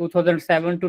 2007 to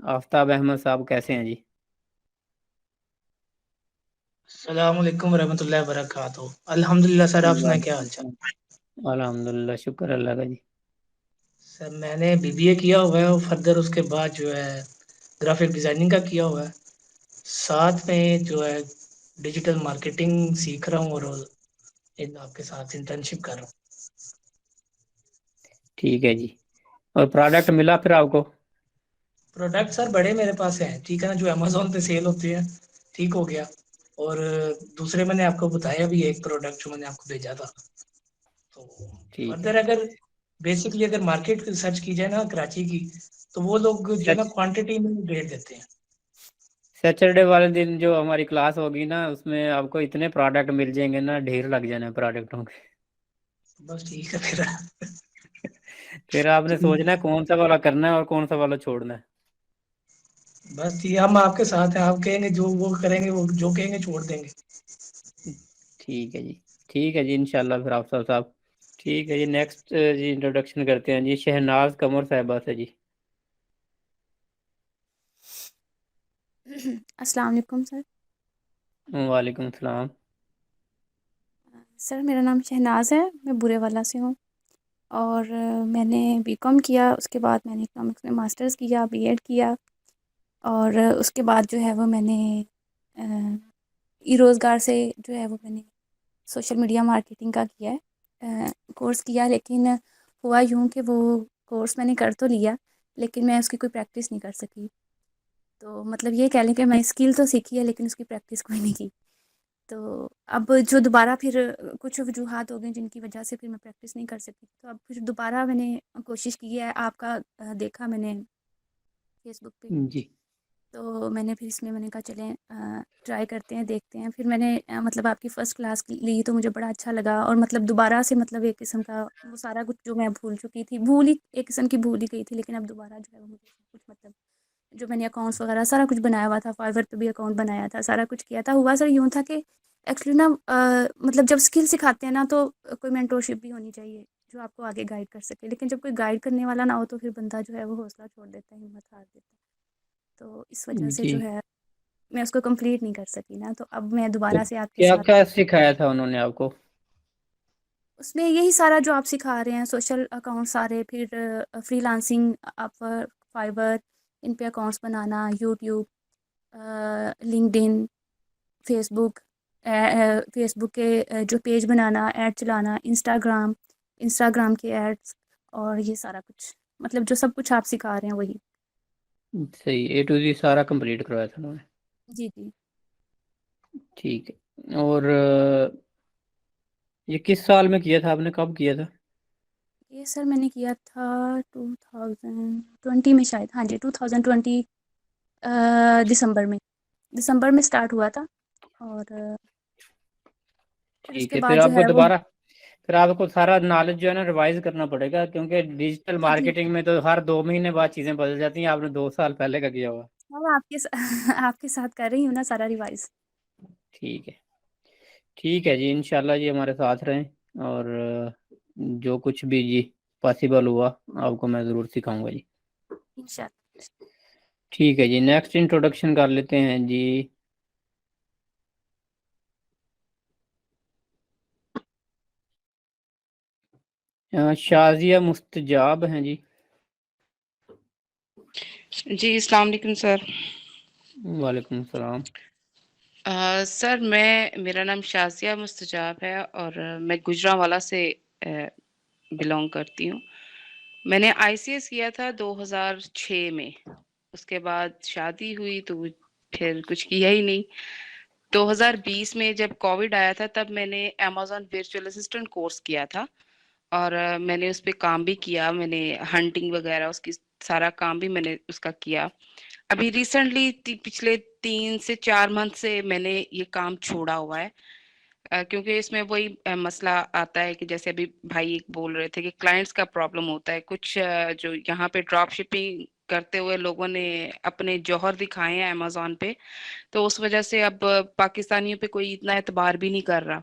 Aftab Ahmad साहब कैसे हैं जी? अस्सलाम वालेकुम रहमतुल्लाहि व बरकातहू। अल्हम्दुलिल्लाह सर, आप सुनाए क्या हाल चाल? अल्हम्दुलिल्लाह, शुक्र अल्लाह का जी। सर मैंने बीबीए किया हुआ है और फर्दर उसके बाद जो है ग्राफिक डिजाइनिंग का किया हुआ है, साथ में जो है डिजिटल मार्केटिंग सीख रहा हूँ और इन आपके साथ इंटर्नशिप कर रहा हूँ। ठीक है जी। और प्रोडक्ट मिला फिर आपको? प्रोडक्ट सर बड़े मेरे पास हैं, ठीक है ना, जो अमेजोन पे सेल होते हैं, ठीक हो गया। और दूसरे मैंने आपको बताया भी एक प्रोडक्ट जो मैंने आपको भेजा था। तो ठीक है। फर्दर अगर बेसिकली अगर मार्केट सर्च की जाए ना कराची की, तो वो लोग जो है ना क्वांटिटी में रेट देते हैं। सैटरडे वाले दिन जो हमारी क्लास होगी ना, उसमें आपको इतने प्रोडक्ट मिल जाएंगे ना, ढेर लग जाना प्रोडक्टों के। बस ठीक है फिर। फिर आपने सोचना है कौन सा वाला करना है और कौन सा वाला छोड़ना है। बस ठीक है, हम आपके साथ हैं, आप कहेंगे जो वो करेंगे, वो जो कहेंगे छोड़ देंगे। ठीक है जी। ठीक है जी, इंशाल्लाह फिर आप सब साहब। ठीक है जी, नेक्स्ट जी इंट्रोडक्शन करते हैं जी, शहनाज कमर साहिबा से जी। अस्सलाम वालेकुम सर। वालेकुम सलाम। सर मेरा नाम शहनाज है, मैं बुरेवाला से हूँ और मैंने बीकॉम किया, उसके बाद मैंने इकोनॉमिक्स में मास्टर्स किया, बीएड किया और उसके बाद जो है वो मैंने ई रोज़गार से जो है वो मैंने सोशल मीडिया मार्केटिंग का किया है, कोर्स किया। लेकिन हुआ यूँ कि वो कोर्स मैंने कर तो लिया लेकिन मैं उसकी कोई प्रैक्टिस नहीं कर सकी। तो मतलब ये कह लें कि मैं स्किल तो सीखी है लेकिन उसकी प्रैक्टिस कोई नहीं की। तो अब जो दोबारा फिर कुछ वजूहात हो गई जिनकी वजह से फिर मैं प्रैक्टिस नहीं कर सकी, तो अब फिर दोबारा मैंने कोशिश की है। आपका देखा मैंने फेसबुक पे, जी तो मैंने फिर इसमें मैंने कहा चलें ट्राई करते हैं, देखते हैं। फिर मैंने मतलब आपकी फ़र्स्ट क्लास ली तो मुझे बड़ा अच्छा लगा और मतलब दोबारा से मतलब एक किस्म का वो सारा कुछ जो मैं भूल चुकी थी, भूल ही एक किस्म की भूल ही गई थी, लेकिन अब दोबारा जो है वो मुझे सब कुछ मतलब जो मैंने अकाउंट्स वगैरह सारा कुछ बनाया हुआ था, फाइवर पे भी अकाउंट बनाया था, सारा कुछ किया था। हुआ सर यूँ था कि एक्चुअली ना मतलब जब स्किल सिखाते हैं ना तो कोई मेंटोरशिप भी होनी चाहिए जो आपको आगे गाइड कर सके, लेकिन जब कोई गाइड करने वाला ना हो तो फिर बंदा जो है वो हौसला छोड़ देता है, हिम्मत हार देता है। तो इस वजह से जी। जो है मैं उसको कंप्लीट नहीं कर सकी ना, तो अब मैं तो दोबारा से आपके क्या साथ क्या सिखाया था उन्होंने आपको? उसमें यही सारा जो आप सिखा रहे हैं, सोशल अकाउंट सारे, फिर फ्रीलांसिंग, अपवर, फाइवर, इन पे अकाउंट्स बनाना, यूट्यूब, लिंक्डइन, फेसबुक, फेसबुक के जो पेज बनाना, ऐड चलाना, इंस्टाग्राम के एड्स और ये सारा कुछ मतलब जो सब कुछ आप सिखा रहे हैं वही। सही, ए टू जी सारा कंप्लीट करवाया था उन्होंने। जी जी। ठीक है। और ये किस साल में किया था आपने, कब किया था? ये सर मैंने किया था 2020 में शायद, हाँ जी 2020 दिसंबर में स्टार्ट हुआ था और फिर ठीक उसके है। बाद जो है वो फिर आपको सारा नॉलेज जो है ना रिवाइज करना पड़ेगा, क्योंकि डिजिटल जी जी मार्केटिंग में तो हर 2 महीने बाद चीज़ें बदल जाती हैं। आपने 2 साल पहले का किया हुआ। मैं आपके साथ कर रही हूँ ना सारा रिवाइज। ठीक है। ठीक है जी, इंशाल्लाह जी हमारे साथ रहें और जो कुछ भी जी पॉसिबल हुआ आपको मैं ज़रूर सिखाऊंगा जी। इंशाल्लाह। ठीक है जी, नेक्स्ट इंट्रोडक्शन कर लेते हैं जी। शाजिया मुस्तजाब हैं जी। जी अस्सलाम वालेकुम सर। वालेकुम सलाम। सर मेरा नाम शाज़िया मुस्तजाब है और मैं गुजरांवाला से बिलोंग करती हूँ। मैंने आईसीएस किया था 2006 में, उसके बाद शादी हुई तो फिर कुछ किया ही नहीं। 2020 में जब कोविड आया था तब मैंने अमेज़न वर्चुअल असिस्टेंट कोर्स किया था और मैंने उस पे काम भी किया, मैंने हंटिंग वगैरह उसकी सारा काम भी मैंने उसका किया। अभी रिसेंटली पिछले 3 से 4 मंथ से मैंने ये काम छोड़ा हुआ है, क्योंकि इसमें वही मसला आता है कि जैसे अभी भाई एक बोल रहे थे कि क्लाइंट्स का प्रॉब्लम होता है। कुछ जो यहाँ पे ड्रॉप शिपिंग करते हुए लोगों ने अपने जौहर दिखाए हैं अमेज़न पे, तो उस वजह से अब पाकिस्तानियों पे कोई इतना एतबार भी नहीं कर रहा।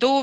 2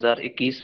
2021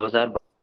2022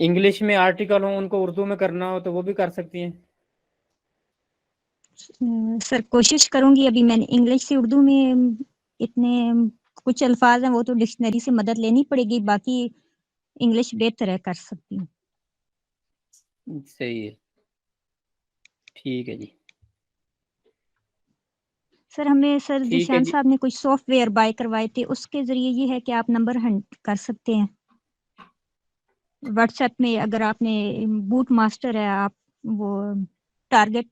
इंग्लिश में आर्टिकल हो, उनको उर्दू में करना हो तो वो भी कर सकती हैं। सर कोशिश करूंगी। अभी मैंने इंग्लिश से उर्दू में इतने कुछ अल्फाज हैं वो तो डिक्शनरी से मदद लेनी पड़ेगी, बाकी इंग्लिश बेहतर है, कर सकती हूँ। सही है, ठीक है जी। सर हमें सर ठीक है जिशान जी। साहब ने कुछ सॉफ्टवेयर बाय करवाए थे, उसके जरिए ये है कि आप नंबर हंट कर सकते हैं व्हाट्सएप में। अगर आपने बूट मास्टर है, आप वो टारगेट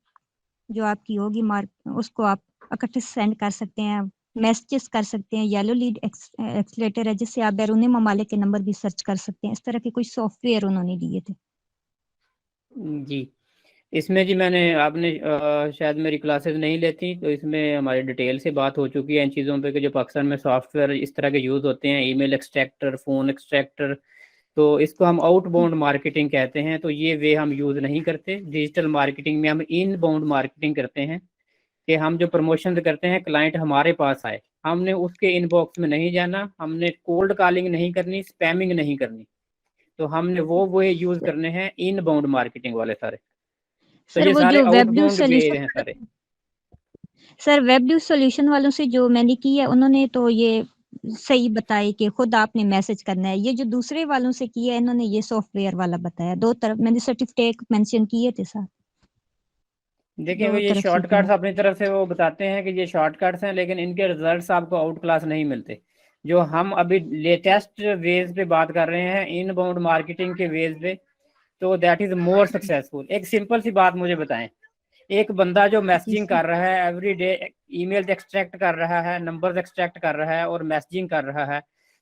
जो आपकी होगी मार्क उसको आप इकट्ठे सेंड कर सकते हैं, मैसेजेस कर सकते हैं। येलो लीड एक्सलेटर है जिससे आप बैरून ममालिक के नंबर भी सर्च कर सकते हैं। इस तरह के कुछ सॉफ्टवेयर उन्होंने दिए थे। जी, इसमें जी मैंने आपने शायद मेरी क्लासेस नहीं लेती, तो इसमें हमारी डिटेल से बात हो चुकी है इन चीज़ों पे कि जो पाकिस्तान में सॉफ्टवेयर इस तरह के यूज़ होते हैं, ईमेल एक्सट्रैक्टर, फ़ोन एक्सट्रैक्टर, तो इसको हम आउटबाउंड मार्केटिंग कहते हैं। तो ये वे हम यूज़ नहीं करते। डिजिटल मार्केटिंग में हम इनबाउंड मार्केटिंग करते हैं कि हम जो प्रमोशन करते हैं क्लाइंट हमारे पास आए, हमने उसके इनबॉक्स में नहीं जाना, हमने कोल्ड कॉलिंग नहीं करनी, स्पैमिंग नहीं करनी, तो हमने वो यूज़ करने हैं इनबाउंड मार्केटिंग वाले सारे। तो सर ये वो सारे जो वेबड्यू आउटबाउंड वे हैं सारे। सर वेबड्यू सॉल्यूशन वालों से जो मैंने की है उन्होंने तो ये सही बताई कि खुद आपने मैसेज करना है। ये जो दूसरे वालों से किया है इन्होंने ये सॉफ्टवेयर वाला बताया। दो तरफ मैंने सर्टिफिकेट मेंशन किए थे सर। देखिए वो दो ये तरफ से शॉर्टकट्स किया। अपनी तरफ से वो बताते हैं कि ये शॉर्टकट्स हैं, लेकिन इनके रिजल्ट्स आपको आउट क्लास नहीं मिलते। जो हम अभी लेटेस्ट वेज पे बात कर रहे हैं इनबाउंड मार्केटिंग के वेज पे, तो दैट इज मोर सक्सेसफुल। एक सिंपल सी बात मुझे बताएं, एक बंदा जो मैसेजिंग कर रहा है एवरी डे, ईमेल एक्सट्रैक्ट कर रहा है, नंबर्स एक्सट्रैक्ट कर रहा है और मैसेजिंग कर रहा है,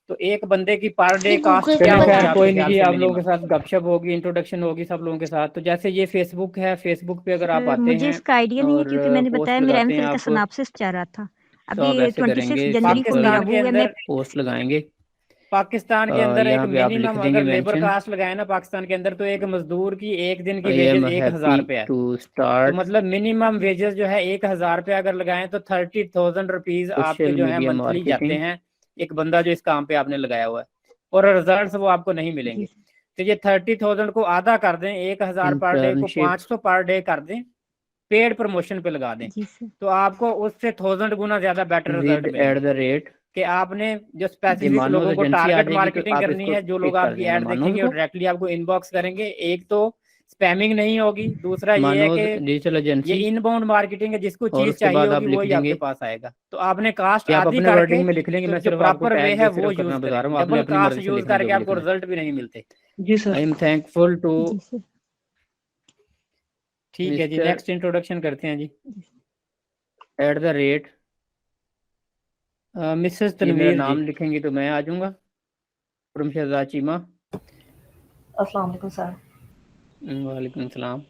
तो एक बंदे की पर डे कास्ट क्या होगी? कोई नहीं जी, आप लोगों के साथ गपशप होगी, इंट्रोडक्शन होगी सब लोगों के साथ। तो जैसे ये फेसबुक है, फेसबुक पे अगर आप आते मुझे हैं इसका आइडिया नहीं है और क्योंकि मैंने बताया पोस्ट मेरा लगाते हैं एमफिल का आप, सिनॉप्सिस चाह रहा था। तो आप अभी ऐसे 26 करेंगे, जनवरी को मेरा पाकिस्तान के वो है। मैं अंदर पोस्ट लगाएंगे, पाकिस्तान के अंदर एक यहाँ पे आप लिख मिनिमम देंगे अगर लेबर मेंशन, कास्ट लगाए ना पाकिस्तान के अंदर, तो एक मजदूर की एक दिन की आई वेजेस एम 1000 हैप्पी रुपये है। टू तो स्टार्ट मतलब मिनिमम वेजेस जो है 1000 रुपये अगर लगाएं तो 30,000 रुपीज आपके सोशल जो है मीडिया मंथली जाते मार्केटिंग। हैं एक बंदा जो इस काम पे आपने लगाया हुआ है, और रिजल्ट वो आपको नहीं मिलेंगे। तो ये 30,000 को आधा कर दें, 1000 पर डे को इंटर्नशिप 500 पर डे कर दें, पेड प्रमोशन पे लगा दें, तो आपको उससे 1000 गुना ज्यादा बेटर रिजल्ट विद मिलेंगे। एट द रेट कि आपने जो ये स्पेसिफिक मानो लोगों को एजेंसी आ टारगेट जाएगी तो मार्केटिंग आप करनी इसको है, जो लोग टिक कर आपकी देंगे ऐड मानोज देखेंगे को। और डायरेक्टली आपको इनबॉक्स करेंगे। एक तो स्पैमिंग नहीं होगी, दूसरा ये है मानोज कि डिजिटल ये एजेंसी, इनबाउंड मार्केटिंग है, जिसको और चीज उसके चाहिए बाद आप होगी लिख वही आपके देंगे, पास आएगा। तो आपने कास्ट ये आप आधी अपने करके, वर्डिंग में लिख लेंगे, तो मैं जो सिर्फ आपको प्रॉपर वे टैग है भी वो सिर्फ करना यूज बता करें। रहा हूँ, आपने डबल अपनी कास्ट मर्जी से यूज लिखना करके जो भी आपको लिखना है। रिजल्ट भी नहीं मिलते। जी sir. I am thankful to ठीक है जी, मिस्टर नेक्स्ट इंट्रोडक्शन करते हैं जी। एट द रेट, मिसेस ये मेरा तनवीर जी, नाम लिखेंगे तो मैं आ जाऊंगा, फ्रॉम शहजाद चीमा। अस्सलाम वालेकुम सर। वालेकुम सलाम।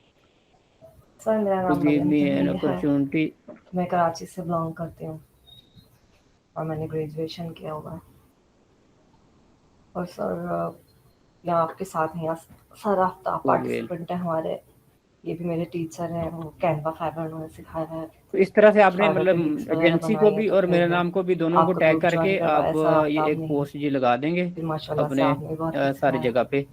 सर मेरा टू नाम गिव मरियम मी एन तनवीर है, अपॉर्चुनिटी। मैं कराची से बिलोंग करती हूँ और मैंने ग्रेजुएशन किया हुआ है। और सर यहाँ आपके साथ हैं सर आफ्ताब पार्टिसिपेंट है हमारे, ये भी मेरे टीचर हैं, वो कैनवा फाइबर उन्होंने सिखाया है। तो इस तरह से आपने फ्लावर पे मतलब लिंक्स वगैरह एजेंसी को बनाए हैं, भी तो और मेरा फिर नाम को भी दोनों को आपका टैग ग्रुप करके ज्वाइन करवाया आप सर ये आफ्ताब एक ने, पोस्ट जी लगा देंगे फिर माशाल्लाह से अपने आपने भी बहुत कुछ सारी सिखाया। जगह पे।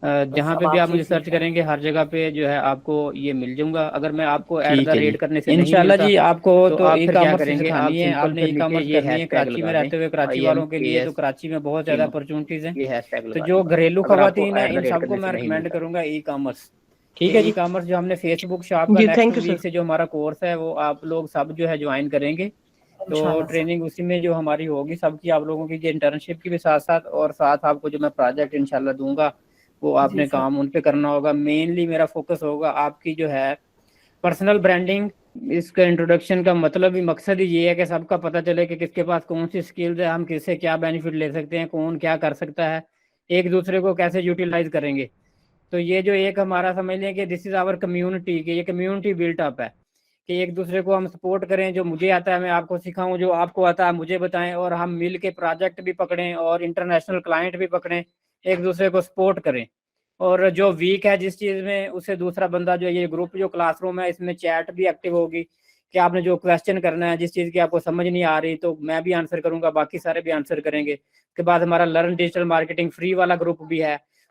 बस जहाँ अब पे भी आप आपसे ही मुझे सीख सर्च रहे हैं। करेंगे हर जगह पे जो है आपको ये मिल जाऊंगा। अगर मैं आपको ऐड द ठीक है रेट जी, करने से नहीं इंशाल्लाह मिलता जी। आपको तो तो आप ई फिर क्या कॉमर्स करेंगे, सिखानी है, आपने सिंपल आपने फिर ई नीचे कॉमर्स ये करनी है हैशटैग कराची में लगा दें, रहते हुए। कराची आई एम वालों के के लिए तो एस कराची में बहुत ज़्यादा चीमा, अपॉर्चुनिटीज़ हैं। ये हैशटैग तो लगा जो दें घरेलू अगर आपको खवातीन हैं ऐड द इन रेट सबको करने से मैं नहीं रिकमेंड मिलता। करूँगा ई कॉमर्स। ठीक है ई जी। कॉमर्स जो हमने फेसबुक शॉप का जी next thank you week sir. से जो हमारा कोर्स है वो आप लोग सब जो है ज्वाइन करेंगे। तो इंशाल्लाह सर। ट्रेनिंग उसी में जो हमारी होगी सबकी, आप लोगों की इंटर्नशिप की भी साथ साथ, और साथ आपको जो मैं प्रोजेक्ट इंशाल्लाह दूंगा वो जी आपने सर। काम उन पे करना होगा। मेनली मेरा फोकस होगा आपकी जो है पर्सनल ब्रांडिंग। इसका इंट्रोडक्शन का मतलब ही मकसद ही ये है कि सबका पता चले कि किसके पास कौन सी स्किल्स है, हम किससे क्या बेनिफिट ले सकते हैं, कौन क्या कर सकता है, एक दूसरे को कैसे यूटिलाइज करेंगे। तो ये जो एक हमारा समझ लें कि दिस इज आवर कम्युनिटी, कि ये कम्युनिटी बिल्ट अप है कि एक दूसरे को हम सपोर्ट करें। जो मुझे आता है मैं आपको सिखाऊं, जो आपको आता है मुझे बताएं, और हम मिल के प्रोजेक्ट भी पकड़ें और इंटरनेशनल क्लाइंट भी पकड़ें, एक दूसरे को सपोर्ट करें। और जो वीक है जिस चीज़ में, उसे दूसरा बंदा जो ये ग्रुप जो क्लासरूम है इसमें चैट भी एक्टिव होगी कि आपने जो क्वेश्चन करना है, जिस चीज़ की आपको समझ नहीं आ रही तो मैं भी आंसर करूंगा, बाकी सारे भी आंसर करेंगे। उसके बाद हमारा लर्न डिजिटल मार्केटिंग फ्री वाला ग्रुप भी है,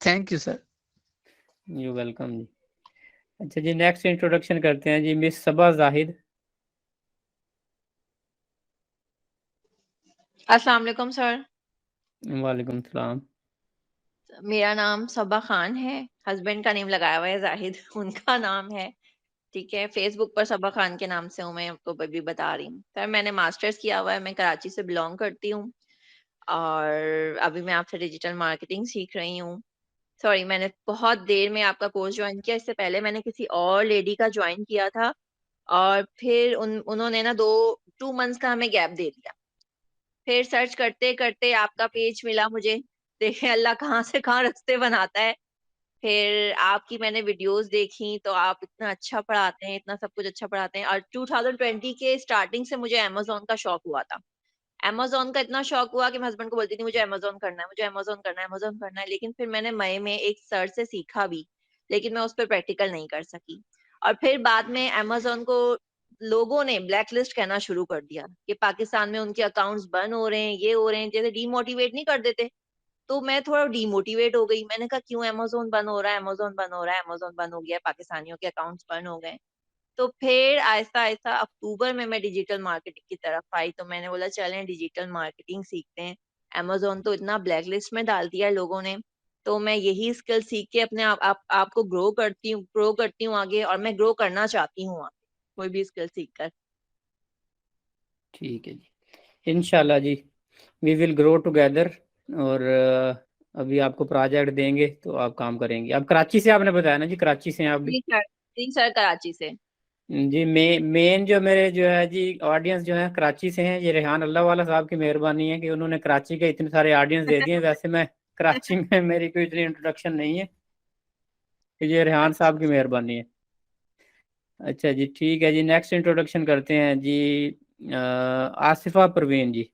thank you sir. You welcome जी। अच्छा जी, नेक्स्ट इंट्रोडक्शन करते हैं जी मिस सबा जाहिद। अस्सलाम वालेकुम सर। वालेकुम सलाम। मेरा नाम सबा खान है, हस्बैंड का नेम लगाया हुआ है जाहिद, उनका नाम है, ठीक है। फेसबुक पर सबा खान के नाम से हूँ, मैं आपको अभी बता रही हूँ। सर मैंने मास्टर्स किया हुआ है, मैं कराची से बिलोंग करती हूँ और अभी मैं आपसे डिजिटल मार्केटिंग सीख रही हूँ। सॉरी, मैंने बहुत देर में आपका कोर्स ज्वाइन किया, इससे पहले मैंने किसी और लेडी का ज्वाइन किया था और फिर उन्होंने ना 2 मंथ्स का हमें गैप दे दिया। फिर सर्च करते करते आपका पेज मिला मुझे, देखे अल्लाह कहाँ से कहाँ रास्ते बनाता है। फिर आपकी मैंने वीडियोस देखी तो आप इतना अच्छा पढ़ाते हैं, इतना सब कुछ अच्छा पढ़ाते हैं। और 2020 के स्टार्टिंग से मुझे अमेज़न का शौक हुआ था। अमेज़न का इतना शौक हुआ कि मैं हस्बैंड को बोलती थी मुझे अमेज़न करना है, मुझे अमेज़न करना है, अमेज़न करना है। लेकिन फिर मैंने मई में एक सर से सीखा भी, लेकिन मैं उस पे प्रैक्टिकल नहीं कर सकी। और फिर बाद में अमेज़न को लोगों ने ब्लैक लिस्ट कहना शुरू कर दिया कि पाकिस्तान में उनके अकाउंट्स बंद हो रहे हैं, ये हो रहे हैं, जैसे डीमोटिवेट नहीं कर देते। तो मैं थोड़ा डीमोटिवेट हो गई। मैंने कहा क्यों अमेज़न बंद हो रहा है, अमेज़न बंद हो रहा है, अमेज़न बंद हो गया है, पाकिस्तानियों के अकाउंट्स बंद हो गए। तो फिर आहिस्ता-आहिस्ता अक्टूबर में मैं डिजिटल मार्केटिंग की तरफ आई, तो मैंने बोला चलें डिजिटल मार्केटिंग सीखते हैं। अमेज़न तो इतना ब्लैक लिस्ट में डाल दिया है लोगों ने, तो मैं यही स्किल सीख के अपने आपको ग्रो करती हूँ आगे, और मैं ग्रो करना चाहती हूँ आगे, कोई भी स्किल सीख कर। ठीक है जी, इंशाल्लाह जी वी विल ग्रो टुगेदर। और अभी आपको प्रोजेक्ट देंगे तो आप काम करेंगे। आप कराची से आपने बताया ना जी, कराची से हैं आप भी? जी सर, कराची से। जी मेन जो मेरे जो है जी ऑडियंस जो है कराची से हैं। ये रेहान अल्लाह वाला साहब की मेहरबानी है कि उन्होंने कराची के इतने सारे ऑडियंस दे दिए। वैसे मैं कराची में मेरी कोई इतनी इंट्रोडक्शन नहीं है, ये रेहान साहब की मेहरबानी है। अच्छा जी ठीक है जी, नेक्स्ट इंट्रोडक्शन करते हैं जी आसिफा परवीन जी।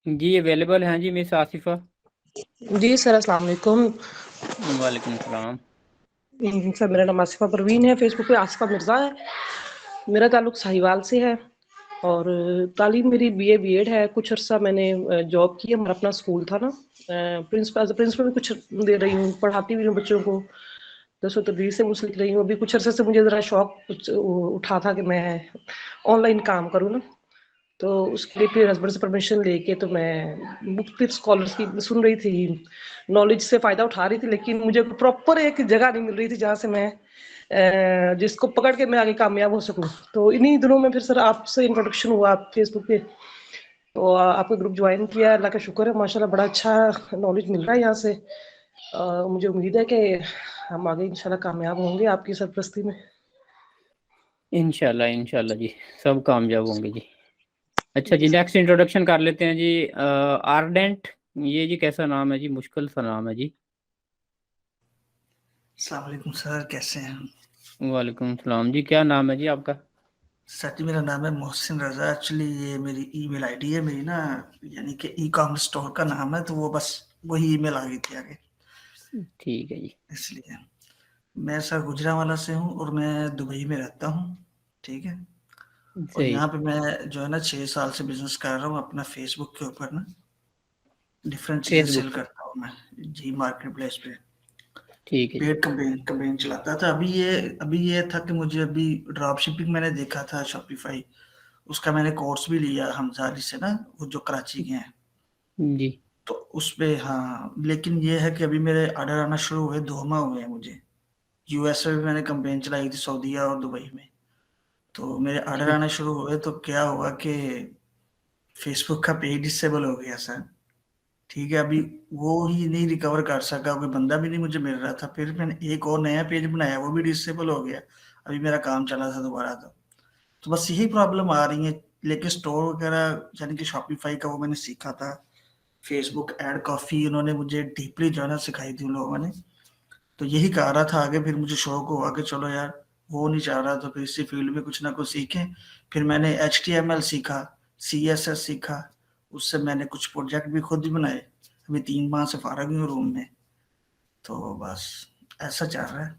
जी अवेलेबल हैं जी मिस आसिफा? जी सर, अस्सलाम वालेकुम। वालेकुम सलाम। सर मेरा नाम आसिफा परवीन है, फेसबुक पे आसिफा मिर्ज़ा है। मेरा ताल्लुक साहिवाल से है और तालीम मेरी बीए बीएड है। कुछ अर्सा मैंने जॉब की है, हमारा अपना स्कूल था ना, प्रिंसिपल भी कुछ दे रही हूँ, पढ़ाती भी हूँ बच्चों को, 10वीं तदरीस से मुंसलिक रही हूँ। अभी कुछ अरसे से मुझे ज़रा शौक उठा था कि मैं ऑनलाइन काम करूँ ना, तो उसके लिए फिर हस्बैंड से परमिशन लेके तो मैं मुख्तलिफ स्कॉलर्स की सुन रही थी, नॉलेज से फ़ायदा उठा रही थी, लेकिन मुझे प्रॉपर एक जगह नहीं मिल रही थी जहाँ से मैं जिसको पकड़ के मैं आगे कामयाब हो सकूँ। तो इन्हीं दिनों में फिर सर आपसे इंट्रोडक्शन हुआ फेसबुक पे, तो आपका ग्रुप ज्वाइन किया। अल्लाह का शुक्र है, माशाल्लाह बड़ा अच्छा नॉलेज मिल रहा है यहाँ से। मुझे उम्मीद है कि हम आगे इंशाल्लाह कामयाब होंगे आपकी सरपरस्ती में। इंशाल्लाह इंशाल्लाह जी, सब कामयाब होंगे जी। अच्छा जी, नेक्स्ट इंट्रोडक्शन कर लेते हैं जी आर्डेंट। ये जी कैसा नाम है जी, मुश्किल सा नाम है जी। अस्सलाम वालेकुम सर, कैसे हैं? वालेकुम सलाम जी, क्या नाम है जी आपका? सर जी मेरा नाम है मोहसिन रज़ा। एक्चुअली ये मेरी ईमेल आईडी है मेरी ना, यानी कि ई कॉमर्स स्टोर का नाम है, तो वो बस वही ईमेल आ गई थी आगे, ठीक है जी। इसलिए। मैं सर गुजरांवाला से हूँ और मैं दुबई में रहता हूँ, ठीक है। और सही। यहाँ पे मैं जो है ना 6 साल से बिजनेस कर रहा हूँ अपना फेसबुक के ऊपर ना, डिफरेंट चीज़ें फेसबुक सेल पे? करता हूँ मैं जी, मार्केट प्लेस पे ठीक है जी। पेड कैंपेन चलाता था। अभी ये था कि मुझे अभी ड्रॉप शिपिंग मैंने देखा था शॉपिफाई, उसका मैंने कोर्स भी लिया हमजा अली से ना, वो जो कराची के हैं। जी। तो उस पे हाँ, लेकिन ये है कि अभी मेरे ऑर्डर आना शुरू हुए, 2 माह हुए हैं मुझे। यूएस में भी मैंने कैंपेन चलाई थी, सऊदीया और दुबई में, तो मेरे ऑर्डर ठीक। आने शुरू हुए। तो क्या हुआ कि फेसबुक का पेज डिसेबल हो गया सर, ठीक है। अभी वो ही नहीं रिकवर कर सका, कोई बंदा भी नहीं मुझे मिल रहा था। फिर मैंने एक और नया पेज बनाया, वो भी डिसेबल हो गया। अभी मेरा काम चला था दोबारा, तो बस यही प्रॉब्लम आ रही है। लेकिन स्टोर वगैरह यानी कि शॉपिफाई का वो मैंने सीखा था, फेसबुक एड काफ़ी उन्होंने मुझे डीपली जो है ना सिखाई थी उन लोगों ने, तो यही कर रहा था आगे। फिर मुझे शौक हुआ कि चलो यार, वो नहीं चाह रहा तो फिर इसी फील्ड में कुछ ना कुछ सीखें। फिर मैंने HTML सीखा, CSS सीखा, उससे मैंने कुछ प्रोजेक्ट भी खुद ही बनाए। अभी 3 माह से फारग हूँ रूम में, तो बस ऐसा चल रहा है।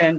10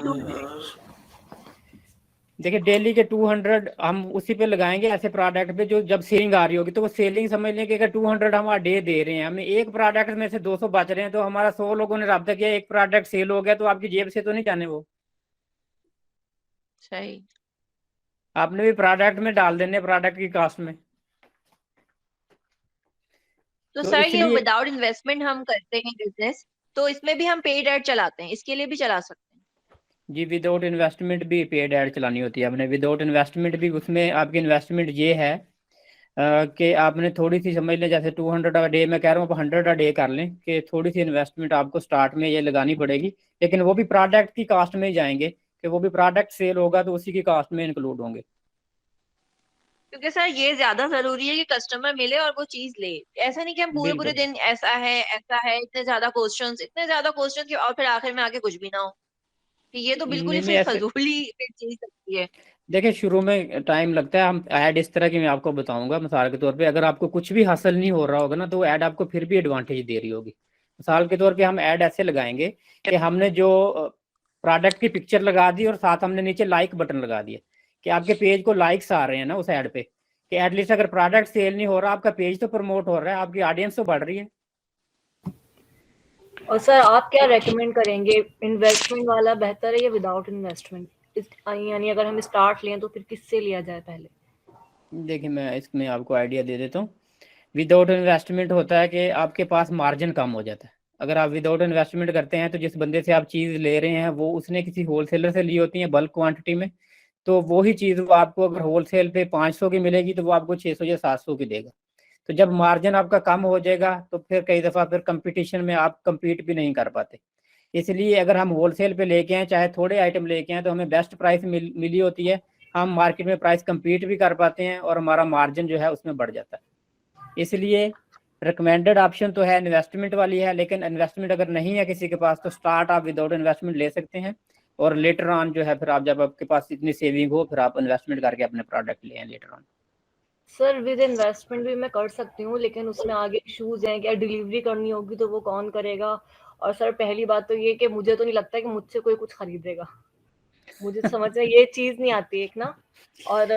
200. देखिए डेली के 200 हम उसी पे लगाएंगे ऐसे प्रोडक्ट पे जो जब सेलिंग आ रही होगी, तो वो सेलिंग समझ लें कि अगर 200 हम डे दे रहे हैं, हमें एक प्रोडक्ट में से 200 बच रहे हैं, तो हमारा 100 लोगों ने रब्ता किया, एक प्रोडक्ट सेल हो गया, तो आपकी जेब से तो नहीं जाने वो, सही। आपने भी प्रोडक्ट में डाल देने, प्रोडक्ट की कॉस्ट में। तो तो सर ये इसलिए विदाउट इन्वेस्टमेंट हम करते हैं बिजनेस, तो इसमें भी हम पेड ऐड चलाते हैं, इसके लिए भी चला सकते हैं? जी विदाउट इन्वेस्टमेंट भी पेड ऐड चलानी होती है आपने, विदाउट इन्वेस्टमेंट भी। उसमें आपकी इन्वेस्टमेंट ये है कि आपने थोड़ी सी समझ लें, जैसे 200 अ डे मैं कह रहा हूँ, आप 100 अ डे कर लें, कि थोड़ी सी इन्वेस्टमेंट आपको स्टार्ट में ये लगानी पड़ेगी, लेकिन वो भी प्रोडक्ट की कॉस्ट में ही जाएंगे, कि वो भी प्रोडक्ट सेल होगा तो उसी की कॉस्ट में इंक्लूड होंगे। क्योंकि सर ये ज्यादा जरूरी है कि कस्टमर मिले और वो चीज ले, ऐसा नहीं कि हम पूरे पूरे बिल्कुल दिन ऐसा है इतने ज्यादा क्वेश्चंस कि और फिर आखिर में आके कुछ भी ना हो, कि ये तो बिल्कुल ही नहीं नहीं, फिर ऐसे फजूली फिर चीज लगती है। देखिए शुरू में टाइम लगता है, हम ऐड इस तरह की मैं आपको बताऊंगा मिसाल के तौर पे, अगर आपको कुछ भी हासिल नहीं हो रहा होगा ना, तो वो ऐड आपको फिर भी एडवांटेज दे रही होगी। मिसाल के तौर पे हम ऐड ऐसे लगाएंगे कि हमने जो प्रोडक्ट की पिक्चर लगा दी और साथ हमने नीचे लाइक बटन लगा दिया, कि आपके पेज को लाइक्स आ रहे हैं ना उस ऐड पे, कि एटलीस्ट अगर प्रोडक्ट सेल नहीं हो रहा, आपका पेज तो प्रमोट हो रहा है, आपकी ऑडियंस तो बढ़ रही है। और सर आप क्या रेकमेंड करेंगे, इन्वेस्टमेंट वाला बेहतर है या विदाउट इन्वेस्टमेंट? यानी अगर हम स्टार्ट लें तो फिर किससे लिया जाए पहले? देखिए मैं इसमें आपको आइडिया दे देता हूँ। विदाउट इन्वेस्टमेंट होता है कि आपके पास मार्जिन कम हो जाता है। अगर आप विदाउट इन्वेस्टमेंट करते हैं, तो जिस बंदे से आप चीज़ ले रहे हैं वो उसने किसी होलसेलर से ली होती है बल्क क्वांटिटी में, तो वो ही चीज़ वो आपको अगर होलसेल पे 500 की मिलेगी, तो वो आपको 600 या 700 की देगा। तो जब मार्जिन आपका कम हो जाएगा, तो फिर कई दफ़ा फिर कंपटीशन में आप compete भी नहीं कर पाते। इसलिए अगर हम होलसेल पे लेके आए, चाहे थोड़े आइटम लेके आए, तो हमें बेस्ट प्राइस मिली होती है, हम मार्केट में प्राइस compete भी कर पाते हैं और हमारा मार्जिन जो है उसमें बढ़ जाता है। इसलिए रिकमेंडेड ऑप्शन तो है इन्वेस्टमेंट वाली है, लेकिन इन्वेस्टमेंट अगर नहीं है किसी के पास, तो स्टार्ट आप विदाउट इन्वेस्टमेंट ले सकते हैं, और लेटर ऑन जो है फिर आप, जब आपके पास इतनी सेविंग हो, फिर आप इन्वेस्टमेंट करके अपने प्रोडक्ट ले आए later on. Sir with investment भी मैं कर सकती हूँ, लेकिन उसमें आगे इश्यूज हैं, क्या डिलीवरी करनी होगी तो वो कौन करेगा? और सर पहली बात तो ये कि मुझे तो नहीं लगता कि मुझसे कोई कुछ खरीदेगा, मुझे समझ में ये चीज नहीं आती एक ना। और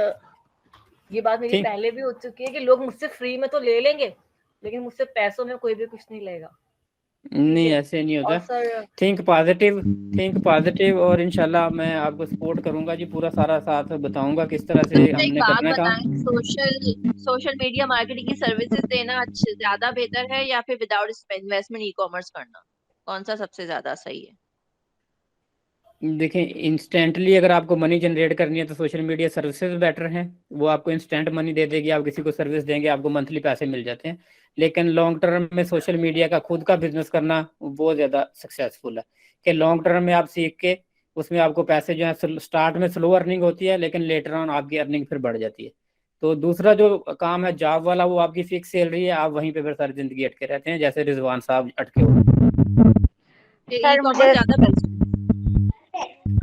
ये बात मेरी ठीक, पहले भी हो चुकी है कि लोग मुझसे फ्री में तो ले लेंगे, लेकिन मुझसे पैसों में कोई भी कुछ नहीं लेगा। ठीक नहीं है। ऐसे नहीं और होता। सर थिंक पॉजिटिव, और इंशाल्लाह मैं आपको सपोर्ट करूंगा जी, पूरा सारा साथ बताऊंगा किस तरह तो से मुझे एक हमने बात करना है काम। बताएं, सोशल मीडिया मार्केटिंग की सर्विसेज देना ज्यादा बेहतर है या फिर विदाउट इन्वेस्टमेंट ई कॉमर्स करना, कौन सा सबसे ज्यादा सही है? देखिए इंस्टेंटली अगर आपको मनी जनरेट करनी है, तो सोशल मीडिया सर्विसेज बेटर हैं, वो आपको इंस्टेंट मनी दे देगी, आप किसी को सर्विस देंगे आपको मंथली पैसे मिल जाते हैं। लेकिन लॉन्ग टर्म में सोशल मीडिया का खुद का बिजनेस करना वो ज़्यादा सक्सेसफुल है, कि लॉन्ग टर्म में आप सीख के उसमें आपको पैसे जो है, स्टार्ट में स्लो अर्निंग होती है, लेकिन लेटर ऑन आपकी अर्निंग फिर बढ़ जाती है। तो दूसरा जो काम है जॉब वाला, वो आपकी फिक्स सैलरी है, आप वहीं पे फिर सारी जिंदगी अटके रहते हैं, जैसे रिजवान साहब अटके हुए। ई सर कॉमर्स मुझे ज्यादा बेस्ट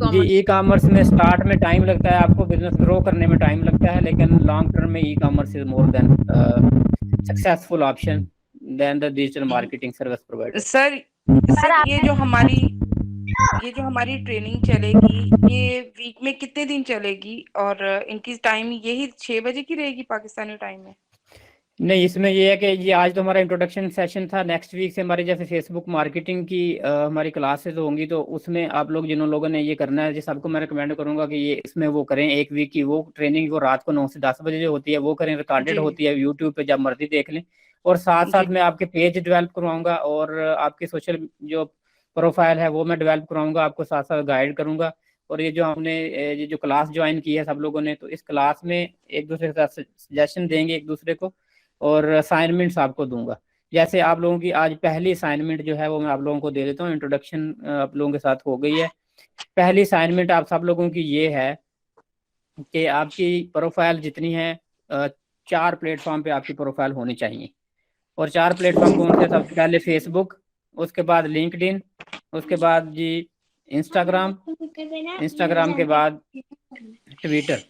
जी ई कॉमर्स में स्टार्ट में टाइम लगता है, आपको बिजनेस ग्रो करने में टाइम लगता है, लेकिन लॉन्ग टर्म में e-commerce is more than successful option than the digital marketing service provider. Sir ये जो हमारी ट्रेनिंग चलेगी, ये वीक में कितने दिन चलेगी, और इनकी टाइम यही 6 बजे की रहेगी पाकिस्तानी टाइम में? नहीं, इसमें ये है कि ये आज तो हमारा इंट्रोडक्शन सेशन था, नेक्स्ट वीक से हमारी जैसे फेसबुक मार्केटिंग की हमारी क्लासेस होंगी, तो उसमें आप लोग जिन लोगों ने ये करना है, जिस सबको मैं रिकमेंड करूंगा कि ये इसमें वो करें, एक वीक की वो ट्रेनिंग, वो रात को 9 से 10 बजे जो होती है वो करें, रिकॉर्डेड जी होती है यूट्यूब पे, जब मर्जी देख लें। और साथ साथ जी मैं आपके पेज डेवलप करवाऊंगा, और आपकी सोशल जो प्रोफाइल है वो मैं डेवलप करवाऊंगा, आपको साथ साथ गाइड करूंगा। और ये जो हमने ये जो क्लास ज्वाइन की है सब लोगों ने, तो इस क्लास में एक दूसरे के साथ सजेशन देंगे एक दूसरे को, और असाइनमेंट्स आपको दूंगा। जैसे आप लोगों की आज पहली असाइनमेंट जो है वो मैं आप लोगों को दे देता हूँ, इंट्रोडक्शन आप लोगों के साथ हो गई है। पहली असाइनमेंट आप सब लोगों की ये है कि आपकी प्रोफाइल जितनी है 4 प्लेटफॉर्म पे आपकी प्रोफाइल होनी चाहिए। और 4 प्लेटफॉर्म कौन से? सबसे पहले फेसबुक, उसके बाद लिंक्डइन, उसके बाद जी इंस्टाग्राम, इंस्टाग्राम के बाद ट्विटर।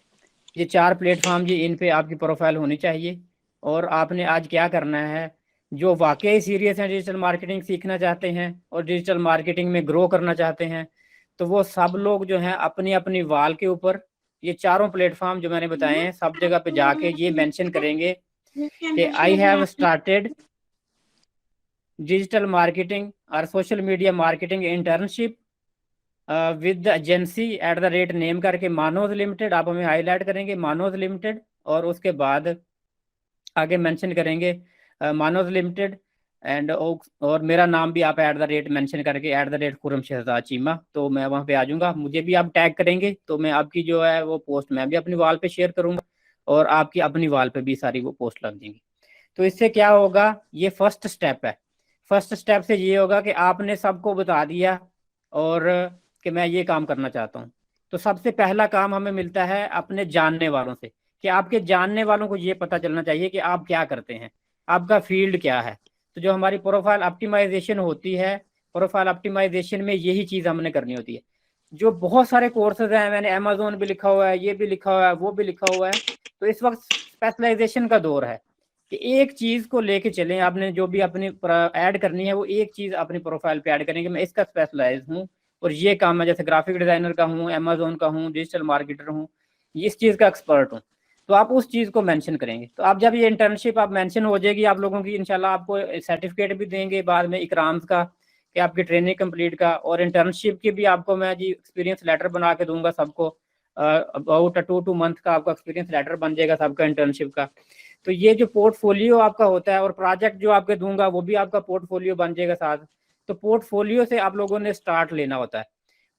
ये 4 प्लेटफॉर्म जी, इन पे आपकी प्रोफाइल होनी चाहिए। और आपने आज क्या करना है, जो वाकई सीरियस हैं, डिजिटल मार्केटिंग सीखना चाहते हैं और डिजिटल मार्केटिंग में ग्रो करना चाहते हैं, तो वो सब लोग जो हैं अपनी अपनी वॉल के ऊपर ये चारों प्लेटफॉर्म जो मैंने बताए हैं सब जगह पे जाके ये मेंशन करेंगे कि I have started digital marketing और social media marketing internship with the agency at the rate name करके मानोज लिमिटेड, आप हमें हाईलाइट करेंगे मानोज लिमिटेड, और उसके बाद आगे मेंशन करेंगे मानोज लिमिटेड एंड और मेरा नाम भी आप एट द रेट मेंशन करके at the rate Khurram Shahzad Cheema, तो मैं वहाँ पे आ जाऊँगा। मुझे भी आप टैग करेंगे तो मैं आपकी जो है वो पोस्ट मैं भी अपनी वॉल पे शेयर करूँगा और आपकी अपनी वॉल पे भी सारी वो पोस्ट लग जाएंगी। तो इससे क्या होगा, ये फर्स्ट स्टेप है। फर्स्ट स्टेप से ये होगा कि आपने सबको बता दिया और कि मैं ये काम करना चाहता हूँ। तो सबसे पहला काम हमें मिलता है अपने जानने वालों से, कि आपके जानने वालों को ये पता चलना चाहिए कि आप क्या करते हैं, आपका फील्ड क्या है। तो जो हमारी प्रोफाइल ऑप्टिमाइजेशन होती है, प्रोफाइल ऑप्टिमाइजेशन में यही चीज़ हमने करनी होती है। जो बहुत सारे कोर्सेज हैं, मैंने अमेजोन भी लिखा हुआ है, ये भी लिखा हुआ है, वो भी लिखा हुआ है। तो इस वक्त स्पेशलाइजेशन का दौर है कि एक चीज़ को लेके चलें। आपने जो भी अपनी ऐड करनी है वो एक चीज़ अपनी प्रोफाइल पे ऐड करेंगे, मैं इसका स्पेशलाइज हूँ और ये काम है, जैसे ग्राफिक डिज़ाइनर का हूँ, अमेजोन का हूँ, डिजिटल मार्केटर हूँ, इस चीज़ का एक्सपर्ट हूँ। तो आप उस चीज़ को मेंशन करेंगे। तो आप जब ये इंटर्नशिप आप मेंशन हो जाएगी आप लोगों की, इंशाल्लाह आपको सर्टिफिकेट भी देंगे बाद में इकराम्स का कि आपकी ट्रेनिंग कंप्लीट का, और इंटर्नशिप की भी आपको मैं जी एक्सपीरियंस लेटर बना के दूंगा सबको। अबाउट 2 मंथ का आपका एक्सपीरियंस लेटर बन जाएगा सबका इंटर्नशिप का। तो ये जो पोर्टफोलियो आपका होता है और प्रोजेक्ट जो आपके दूंगा वो भी आपका पोर्टफोलियो बन जाएगा साथ। तो पोर्टफोलियो से आप लोगों ने स्टार्ट लेना होता है।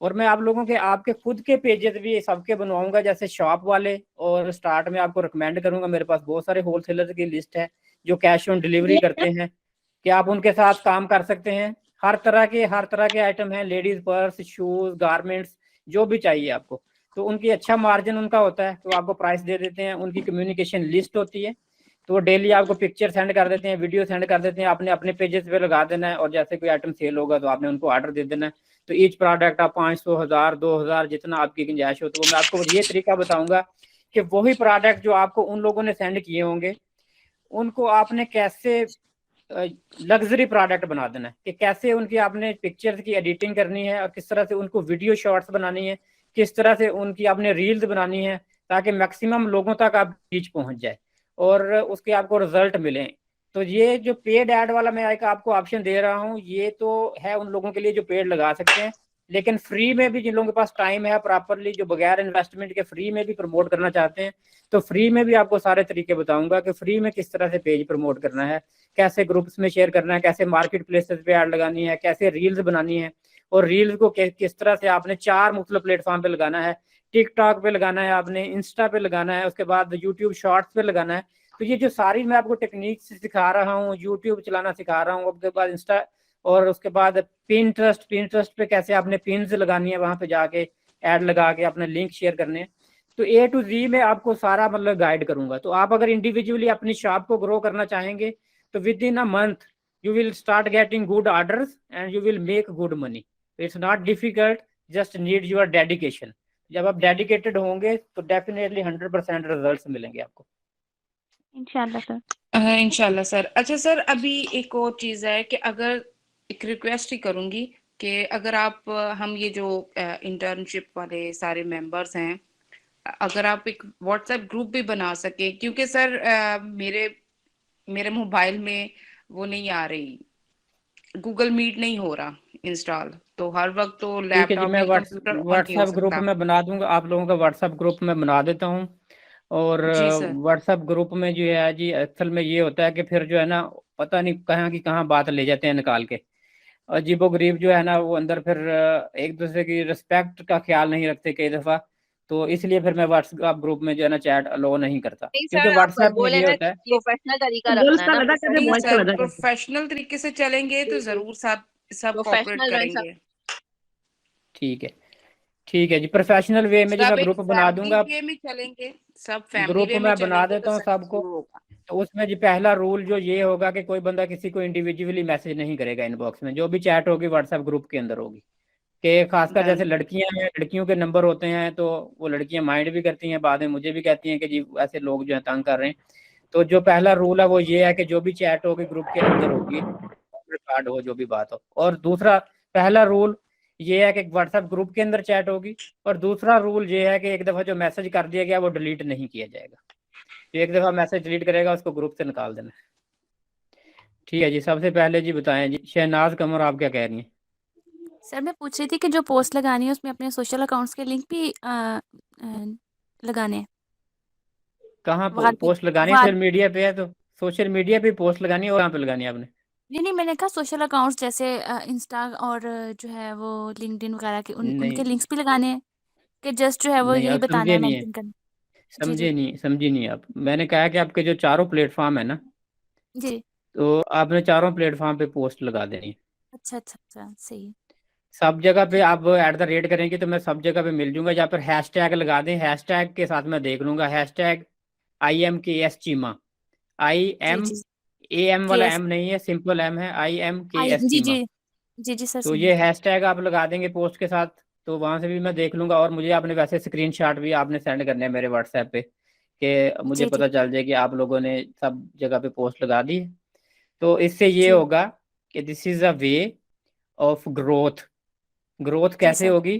और मैं आप लोगों के आपके खुद के पेजेस भी सबके बनवाऊंगा, जैसे शॉप वाले, और स्टार्ट में आपको रिकमेंड करूंगा, मेरे पास बहुत सारे होलसेलर की लिस्ट है जो कैश ऑन डिलीवरी करते हैं, कि आप उनके साथ काम कर सकते हैं। हर तरह के आइटम हैं, लेडीज पर्स, शूज, गारमेंट्स, जो भी चाहिए आपको। तो उनकी अच्छा मार्जिन उनका होता है, तो आपको प्राइस दे देते हैं। उनकी कम्युनिकेशन लिस्ट होती है, तो वो डेली आपको पिक्चर सेंड कर देते हैं, वीडियो सेंड कर देते हैं, आपने अपने पेजेस पे लगा देना है। और जैसे कोई आइटम सेल होगा तो आपने उनको ऑर्डर दे देना है। तो ईच प्रोडक्ट आप 500, 1000, 2000 जितना आपकी गुंजाइश हो। तो मैं आपको ये तरीका बताऊंगा कि वही प्रोडक्ट जो आपको उन लोगों ने सेंड किए होंगे उनको आपने कैसे लग्जरी प्रोडक्ट बना देना है, कि कैसे उनकी आपने पिक्चर्स की एडिटिंग करनी है और किस तरह से उनको वीडियो शॉर्ट्स बनानी है, किस तरह से उनकी आपने रील्स बनानी है, ताकि मैक्सिमम लोगों तक आप रीच पहुंच जाए और उसके आपको रिजल्ट मिले। तो ये जो पेड ऐड वाला मैं एक आपको ऑप्शन दे रहा हूँ, ये तो है उन लोगों के लिए जो पेड लगा सकते हैं, लेकिन फ्री में भी जिन लोगों के पास टाइम है प्रॉपरली, जो बगैर इन्वेस्टमेंट के फ्री में भी प्रमोट करना चाहते हैं, तो फ्री में भी आपको सारे तरीके बताऊंगा कि फ्री में किस तरह से पेज प्रमोट करना है, कैसे ग्रुप्स में शेयर करना है, कैसे मार्केट प्लेसेस पे ऐड लगानी है, कैसे रील्स बनानी है, और रील्स को किस तरह से आपने 4 मुख्तलिफ प्लेटफॉर्म पे लगाना है। टिकटॉक पे लगाना है, आपने इंस्टा पे लगाना है, उसके बाद यूट्यूब शॉर्ट्स पे लगाना है। तो ये जो सारी मैं आपको टेक्निक सिखा रहा हूँ, यूट्यूब चलाना सिखा रहा हूँ, उसके बाद इंस्टा, और उसके बाद पिंटरेस्ट पे कैसे आपने पिन्स लगानी है, वहां पे जाके ऐड लगा के अपने लिंक शेयर करने हैं। तो A to Z में आपको सारा मतलब गाइड करूंगा। तो आप अगर इंडिविजुअली अपनी शॉप को ग्रो करना चाहेंगे तो with in a month you will start getting good orders and you will make good money. It's not difficult, just need your dedication. जब आप डेडिकेटेड होंगे तो डेफिनेटली 100% रिजल्ट्स मिलेंगे आपको इंशाल्लाह सर। इंशाल्लाह सर। अच्छा सर, अभी एक और चीज़ है कि अगर एक रिक्वेस्ट ही करूँगी कि अगर आप हम ये जो इंटर्नशिप वाले सारे मेंबर्स हैं, अगर आप एक व्हाट्सएप ग्रुप भी बना सके, क्योंकि सर मेरे मोबाइल में वो नहीं आ रही, गूगल मीट नहीं हो रहा इंस्टॉल, तो हर वक्त तो लैपटॉप मैं या कंप्यूटर ऑन नहीं हो व्हाट्सएप ग्रुप सकता। में बना दूंगा, आप लोगों का व्हाट्सएप ग्रुप में बना देता हूँ। और जी सर। व्हाट्सएप ग्रुप में जो है जी असल में ये होता है कि फिर जो है ना पता नहीं कहाँ की कहाँ बात ले जाते हैं निकाल के, अजीबोगरीब जो है ना वो अंदर फिर एक दूसरे की रिस्पेक्ट का ख्याल नहीं रखते कई दफ़ा। तो इसलिए फिर मैं व्हाट्सएप ग्रुप में जो है ना चैट अलो नहीं करता, नहीं क्योंकि सर, आप व्हाट्सएप में वो ये लेना होता है प्रोफेशनल तरीका गर्ल्स रखना का है ना, लगा कहते नहीं बॉयज का सर, लगा कहते प्रोफेशनल तरीके से चलेंगे तो जरूर सब कोऑपरेट प्रोफेशनल रन सब। करेंगे। ठीक है जी। प्रोफेशनल वे में जो सब मैं एक ग्रुप बना फैमिली दूंगा, वे में चलेंगे, सब फैमिली ग्रुप वे में मैं बना चलेंगे देता तो हूँ सबको। सक्सेसफुल होगा। तो उसमें जी पहला रूल जो ये होगा कि कोई बंदा किसी को इंडिविजुअली मैसेज नहीं करेगा इनबॉक्स में, जो भी चैट होगी व्हाट्सएप ग्रुप के अंदर होगी। कि खासकर जैसे डन। लड़कियां हैं, लड़कियों के नंबर होते हैं तो वो लड़कियां माइंड भी करती हैं, बाद में मुझे भी कहती हैं कि जी ऐसे लोग जो है तंग कर रहे हैं। तो जो पहला रूल है वो ये है कि जो भी चैट होगी ग्रुप के अंदर होगी, कार्ड हो जो भी बात हो। और दूसरा पहला रूल ये है कि व्हाट्सएप ग्रुप के अंदर चैट होगी, और दूसरा रूल ये है कि एक दफ़ा जो मैसेज कर दिया गया वो डिलीट नहीं किया जाएगा। तो एक दफ़ा मैसेज डिलीट करेगा उसको ग्रुप से निकाल देना। ठीक है जी, सबसे पहले जी बताएं जी, शहनाज कमर आप क्या कह रही हैं? सर मैं पूछ रही थी कि जो पोस्ट लगानी है उसमें अपने सोशल अकाउंट्स के लिंक भी लगाने हैं। कहाँ वाल पे पोस्ट लगानी है? वाल सोशल मीडिया पे है तो सोशल मीडिया पे पोस्ट लगानी है, और कहाँ पे लगानी है आपने? नहीं मैंने कहा सोशल अकाउंट्स जैसे इंस्टा और जो है वो लिंक्डइन वगैरह के उनके नहीं लिंक्स भी लगाने हैं कि जस्ट जो है वो नहीं, यही आप बताना समझे है, नहीं है, मेंशन करना। जी समझी नहीं आप। मैंने कहा कि आपके जो चारों प्लेटफॉर्म है ना, जी। तो आपने चारों प्लेटफॉर्म पे पोस्ट लगा देनी है। अच्छा सही। सब जगह पे आप @ करेंगे तो मैं सब जगह पे मिल जूंगा। जहाँ पर हैशटैग लगा दें, हैशटैग के साथ मैं देख लूंगा। Hashtag IMKS Cheema, ji IM जी AM वाला केएस M नहीं है, सिंपल M है, आई IMKS जी चीमा। जी जी जी सर तो समझ ये गई। हैशटैग आप लगा देंगे पोस्ट के साथ, तो वहां से भी मैं देख लूंगा। और मुझे आपने वैसे स्क्रीनशॉट भी आपने सेंड करने हैं मेरे व्हाट्सएप पे, कि मुझे जी जी पता चल जाए कि आप लोगों ने सब जगह पे पोस्ट लगा दी है। तो इससे ये जी होगा कि this is a way of growth. Growth जी कैसे सर होगी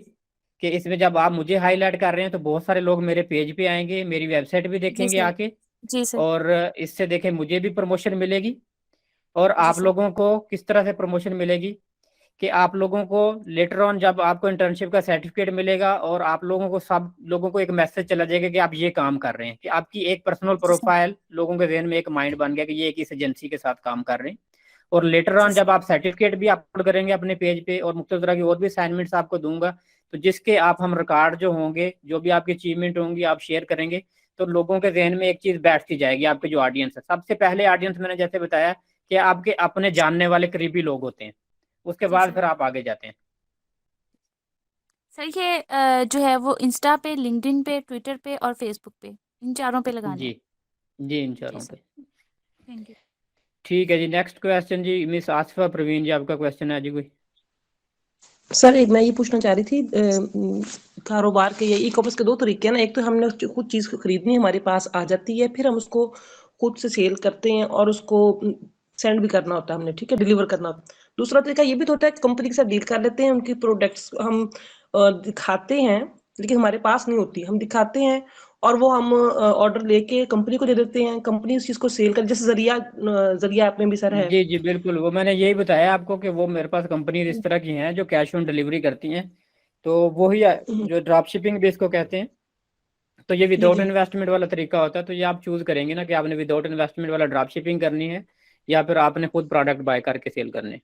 कि इसमें जब आप मुझे हाईलाइट कर रहे हैं तो बहुत सारे लोग मेरे पेज पे आएंगे, मेरी वेबसाइट भी जी देखेंगे सर आके, जी सर और इससे देखें मुझे भी प्रमोशन मिलेगी। और जी आप सर लोगों को किस तरह से प्रमोशन मिलेगी कि आप लोगों को लेटर ऑन जब आपको इंटर्नशिप का सर्टिफिकेट मिलेगा, और आप लोगों को सब लोगों को एक मैसेज चला जाएगा कि आप ये काम कर रहे हैं, कि आपकी एक पर्सनल जी सर प्रोफाइल लोगों के जहन में एक माइंड बन गया कि ये एक इस एजेंसी के साथ काम कर रहे हैं। और लेटर जी ऑन सर जब आप सर्टिफिकेट भी अपलोड करेंगे अपने पेज पे, और मुख्तलिफ तरह की और भी असाइनमेंट्स आपको दूंगा, तो जिसके आप हम रिकॉर्ड जो होंगे, जो भी आपकी अचीवमेंट होंगी आप शेयर करेंगे, तो लोगों के जहन में एक चीज बैठती जाएगी। आपके जो ऑडियंस है, सबसे पहले ऑडियंस मैंने जैसे बताया कि आपके अपने जानने वाले करीबी लोग होते हैं, उसके जी बाद सर फिर आप आगे जाते हैं। सर ये जो है वो इंस्टा पे, लिंक्डइन पे, ट्विटर पे और फेसबुक पे, इन चारों पे लगाने जी हैं। जी, इन जी चारों सर पे। Thank you. ठीक है जी, नेक्स्ट क्वेश्चन जी, मिस आसिफा प्रवीण जी, आपका क्वेश्चन है जी कोई? सर मैं ये पूछना चाह रही थी, कारोबार के ये ई कॉमर्स के दो तरीके हैं ना। एक तो हमने खुद चीज़ खरीदनी हमारे पास आ जाती है, फिर हम उसको खुद से सेल करते हैं और उसको सेंड भी करना होता है हमने, ठीक है, डिलीवर करना होता है। दूसरा तरीका ये भी तो होता है कंपनी के साथ डील कर लेते हैं, उनकी प्रोडक्ट्स हम दिखाते हैं लेकिन हमारे पास नहीं होती, हम दिखाते हैं और वो हम ऑर्डर लेके कंपनी को दे देते हैं, कंपनी उस चीज़ को सेल कर, जैसे जरिया ऐप में भी सर है। जी जी बिल्कुल, वो मैंने यही बताया आपको कि वो मेरे पास कंपनी इस तरह की हैं जो कैश ऑन डिलीवरी करती हैं, तो वही जो ड्रॉप शिपिंग भी इसको कहते हैं। तो ये जी विदाउट जी इन्वेस्टमेंट वाला तरीका होता है। तो ये आप चूज करेंगे ना कि आपने विदाउट इन्वेस्टमेंट वाला ड्रॉप शिपिंग करनी है, या फिर आपने खुद प्रोडक्ट बाय करके सेल करने।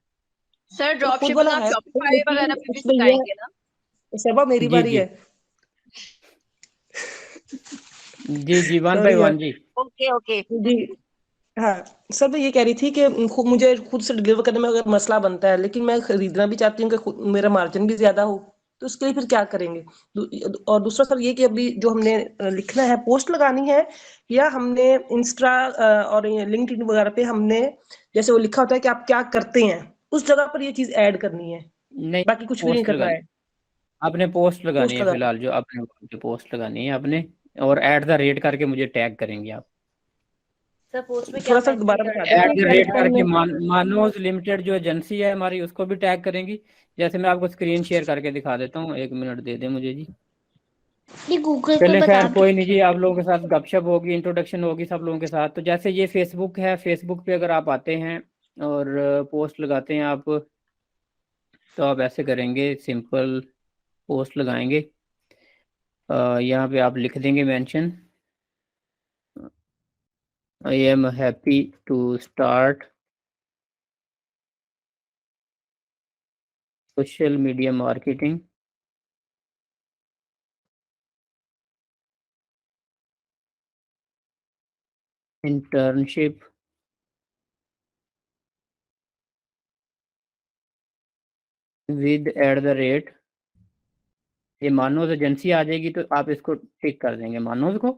सर वो ड्रॉप खुद शिपिंग वाला आप है शॉपिफाई लेकिन वगैरह पे भी उसमें ये सिखाएंगे ना? है, सबा मेरी जी बारी जी है। जी जी, वन बाय सॉरी यार। वन जी। Okay okay. जी हाँ सर, मैं ये कह रही थी कि मुझे खुद से डिलीवर करने में अगर मसला बनता है, लेकिन मैं खरीदना भी चाहती हूँ कि मेरा मार्जिन भी ज्यादा हो, तो उसके लिए फिर क्या करेंगे? और दूसरा सर ये कि अभी जो हमने लिखना है, पोस्ट लगानी है, या हमने इंस्टा और लिंक्डइन वगैरह पे हमने जैसे वो लिखा होता है कि आप क्या करते हैं, उस जगह पर ये चीज ऐड करनी है, नहीं, बाकी कुछ भी नहीं पोस्ट करना लगानी, है? आपने पोस्ट लगानी पोस्ट है लगा फिलहाल, जो आपने पोस्ट लगानी है आपने, और @ करके मुझे टैग करेंगे आप। सर पोस्ट में क्या थोड़ा सा मेंशन दोबारा बता करना है? दीजिए करके प्लेटफॉर्म में। मानोज लिमिटेड जो एजेंसी है हमारी, उसको भी टैग करेंगी। जैसे मैं आपको स्क्रीन शेयर करके दिखा देता हूँ, 1 मिनट दे दें मुझे जी। ये गूगल पे चलिए बता खैर दो। कोई नहीं जी, आप लोगों के साथ गपशप होगी, इंट्रोडक्शन होगी सब लोगों के साथ। तो जैसे ये फेसबुक है, फेसबुक पे अगर आप आते हैं और पोस्ट लगाते हैं आप, तो आप ऐसे करेंगे, सिंपल पोस्ट लगाएंगे। यहाँ पे आप लिख देंगे mention, I am happy to start social media marketing internship with @ ये मानोज एजेंसी आ जाएगी, तो आप इसको टिक कर देंगे, मानोज को,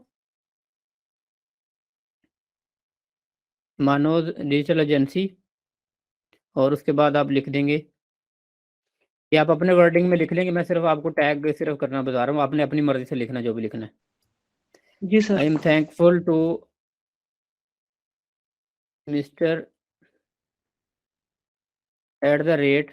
मानोज डिजिटल एजेंसी। और उसके बाद आप लिख देंगे, ये आप अपने वर्डिंग में लिख लेंगे, मैं सिर्फ आपको टैग सिर्फ करना बता रहा हूँ, आपने अपनी मर्जी से लिखना जो भी लिखना है। जी sir. I am thankful to mister @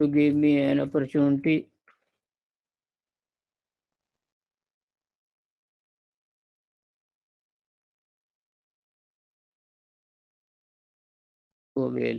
to give me an opportunity to avail.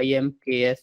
IMKS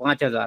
5000.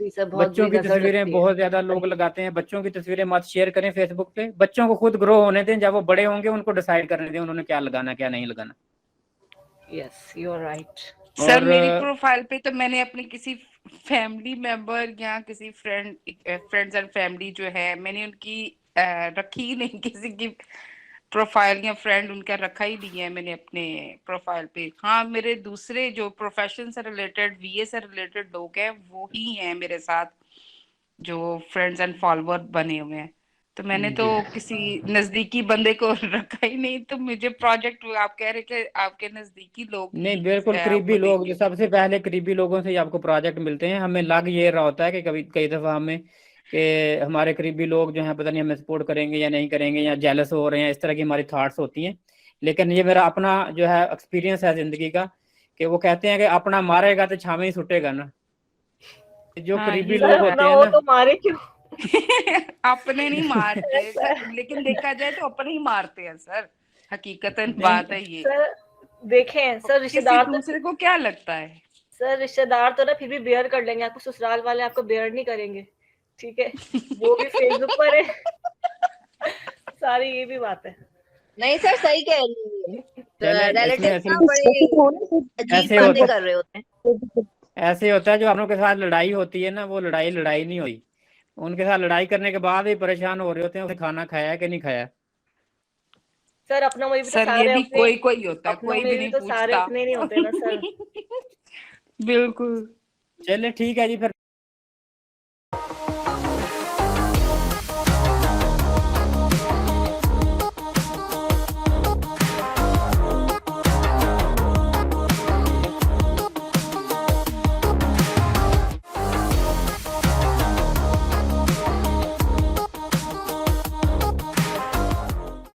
जी सर, बहुत बच्चों बुरी की नजर तस्वीरें लगती है। बहुत ज्यादा लोग लगाते हैं, बच्चों की तस्वीरें मत शेयर करें फेसबुक पे, बच्चों को खुद ग्रो होने दें, जब वो बड़े होंगे उनको डिसाइड करने दें उन्होंने क्या लगाना क्या नहीं लगाना। Yes, you are right. Sir मेरी और प्रोफाइल पे तो मैंने अपने किसी फैमिली मेंबर या किसी फ्रेंड्स एंड फैमिली जो है मैंने उनकी रखी ही नहीं, किसी की प्रोफाइल या फ्रेंड उनका रखा ही नहीं है मैंने अपने प्रोफाइल पे। हाँ, मेरे दूसरे जो प्रोफेशन से रिलेटेड वीए से रिलेटेड लोग हैं वो ही हैं मेरे साथ जो फ्रेंड्स एंड फॉलोअर बने हुए हैं, तो मैंने तो किसी नजदीकी बंदे को रखा ही नहीं। तो मुझे प्रोजेक्ट आप कह रहे कि आपके नजदीकी लोग नहीं, ही बिल्कुल करीबी आपको लोग, देंगे। जो सबसे पहले करीबी लोगों से ही आपको प्रोजेक्ट मिलते हैं। हमें लग ये रहा होता है कि कभी कई दफा हमें कि हमारे करीबी लोग जो हैं पता नहीं हमें सपोर्ट करेंगे या नहीं करेंगे, या जेलस हो रहे हैं, इस तरह की हमारी थॉट्स होती हैं। लेकिन ये मेरा अपना जो है एक्सपीरियंस है जिंदगी का, कि वो कहते हैं कि अपना मारेगा तो छावे ही सुटेगा ना। जो हाँ, करीबी ये सर लोग तो होते अपना हैं हो ना, तो मारे क्यों? अपने नहीं मारते सर, लेकिन देखा जाए तो अपने ही मारते हैं सर, हकीकतन नहीं बात है ये। सर देखें सर, किसी रिश्तेदार तो दूसरे को क्या लगता है? सर रिश्तेदार तो ना फिर भी बेयर कर लेंगे, आपको ससुराल वाले आपको बेयर नहीं करेंगे, ठीक है? वो भी फेसबुक पर है। सारी ये भी बात है। नहीं सर, सही कह रही है। चले इसमें रिलेटिव ऐसे ना बड़े अजीब ऐसे बातें होता कर रहे होते हैं। ऐसे होता है जो अपनों के साथ लड़ाई होती है ना, वो लड़ाई नहीं हुई, उनके साथ लड़ाई करने के बाद ही परेशान हो रहे होते हैं उसने खाना खाया कि नहीं खाया। सर अपनों में भी तो सर ये सारे भी अपने, कोई होता है, अपनों कोई में भी भी नहीं तो सारे पूछता। अपने नहीं होते ना सर। बिल्कुल। चले ठीक है जी, फिर